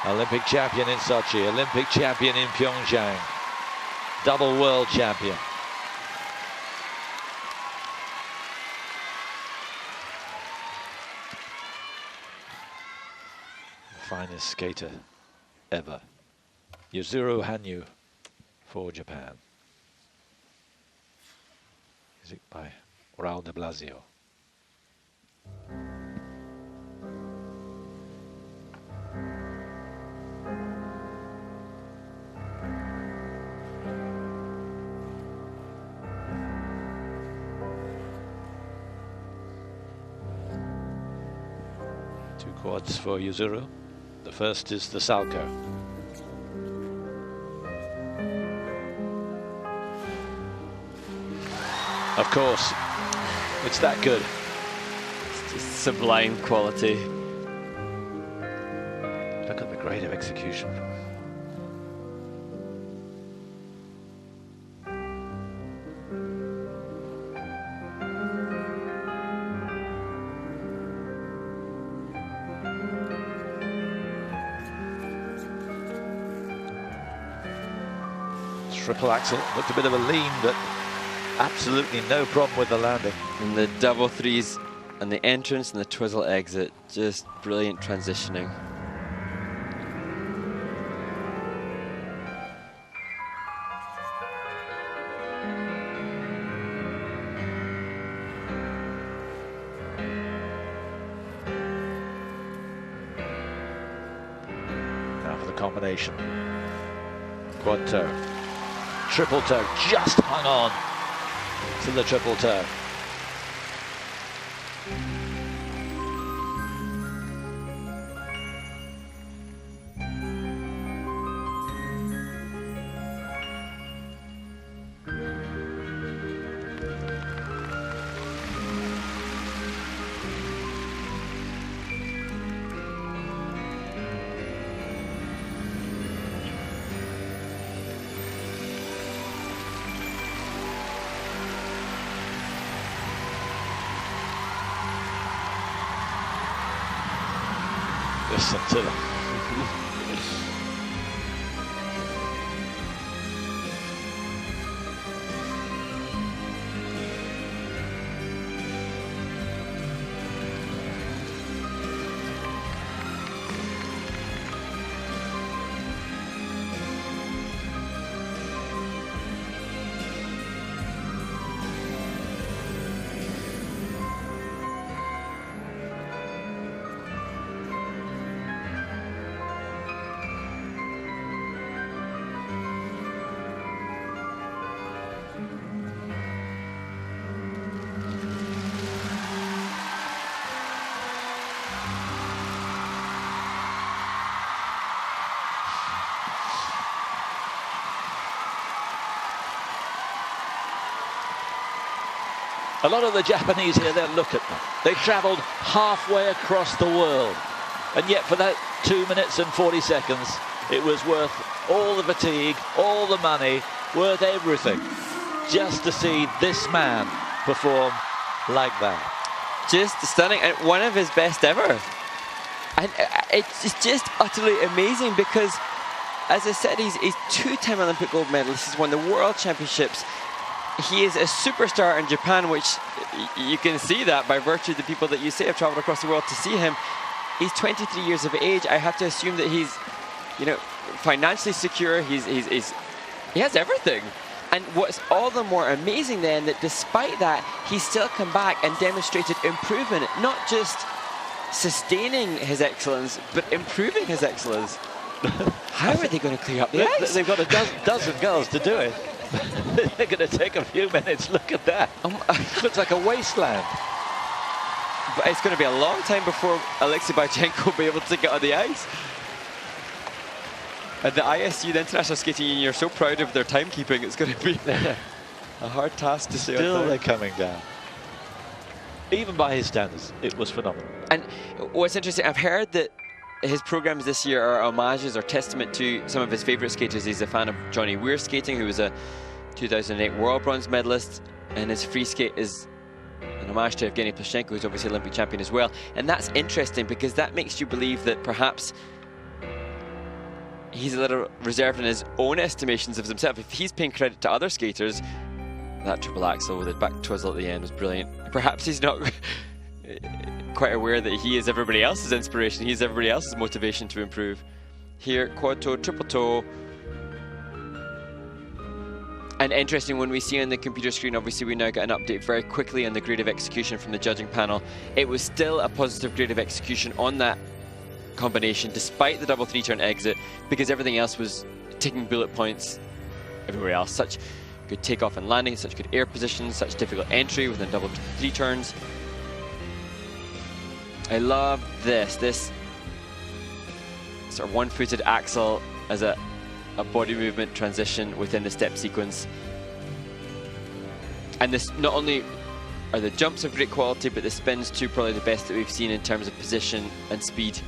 Olympic champion in Sochi, Olympic champion in Pyeongchang, double world champion. Finest skater ever. Yuzuru HANYU for Japan. Music by Raul de Blasio. Two quads for Yuzuru. The first is the Salchow. Of course, it's that good. It's just sublime quality. Look at the grade of execution. Triple axel, looked a bit of a lean, but absolutely no problem with the landing. And the double threes and the entrance and the twizzle exit, just brilliant transitioning. Now for the combination. Quad toe. Triple toe, just hung on to the triple toe. Listen to them. A lot of the Japanese here, they'll look at them. They travelled halfway across the world. And yet for that 2 minutes and 40 seconds, it was worth all the fatigue, all the money, worth everything, just to see this man perform like that. Just stunning, and one of his best ever. And it's just utterly amazing because, as I said, he's two-time Olympic gold medalist. He's won the World Championships. He is a superstar in Japan, which you can see that by virtue of the people that you say have traveled across the world to see him. He's 23 years of age. I have to assume that he's, you know, financially secure. He has everything. And what's all the more amazing then, that despite that, he's still come back and demonstrated improvement, not just sustaining his excellence, but improving his excellence. How are they going to clear up the ice? They've got a dozen girls to do it. They're going to take a few minutes. Look at that. Looks like a wasteland. But it's going to be a long time before Alexei Bajchenko will be able to get on the ice. And the ISU, the International Skating Union, are so proud of their timekeeping. It's going to be a hard task to stay on time. Still they're coming down. Even by his standards, it was phenomenal. And what's interesting, I've heard that his programs this year are homages or testament to some of his favorite skaters. He's a fan of Johnny Weir skating, who was a 2008 world bronze medalist, and his free skate is an homage to Evgeny Plushenko, who's obviously Olympic champion as well. And that's interesting because that makes you believe that perhaps he's a little reserved in his own estimations of himself. If he's paying credit to other skaters, that triple axel with the back twizzle at the end was brilliant. Perhaps he's not quite aware that he is everybody else's inspiration. He's everybody else's motivation to improve. Here, quad toe, triple toe. And interesting, when we see on the computer screen, obviously we now get an update very quickly on the grade of execution from the judging panel. It was still a positive grade of execution on that combination, despite the double three-turn exit, because everything else was taking bullet points everywhere else. Such good takeoff and landing, such good air positions, such difficult entry within double three turns. I love this sort of one-footed axel as a body movement transition within the step sequence. And this, not only are the jumps of great quality, but the spins too, probably the best that we've seen in terms of position and speed.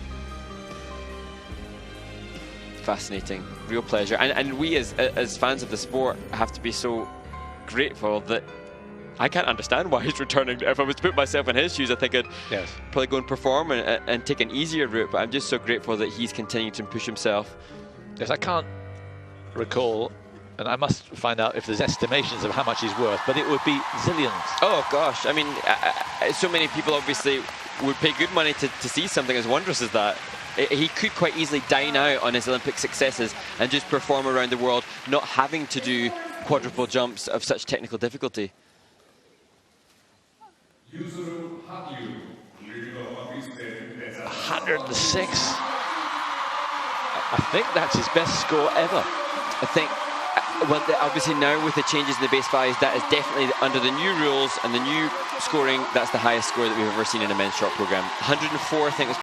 Fascinating, real pleasure. And we as fans of the sport have to be so grateful that I can't understand why he's returning. If I was to put myself in his shoes, I think I'd probably go and perform and take an easier route, but I'm just so grateful that he's continuing to push himself. Yes, I can't recall, and I must find out if there's estimations of how much he's worth, but it would be zillions. Oh gosh, I mean, so many people obviously would pay good money to see something as wondrous as that. He could quite easily dine out on his Olympic successes and just perform around the world, not having to do quadruple jumps of such technical difficulty. Yuzuru, HANYU, 106. I think that's his best score ever. I think, well, obviously now with the changes in the base values, that is definitely under the new rules and the new scoring, that's the highest score that we've ever seen in a men's short program. 104, I think, was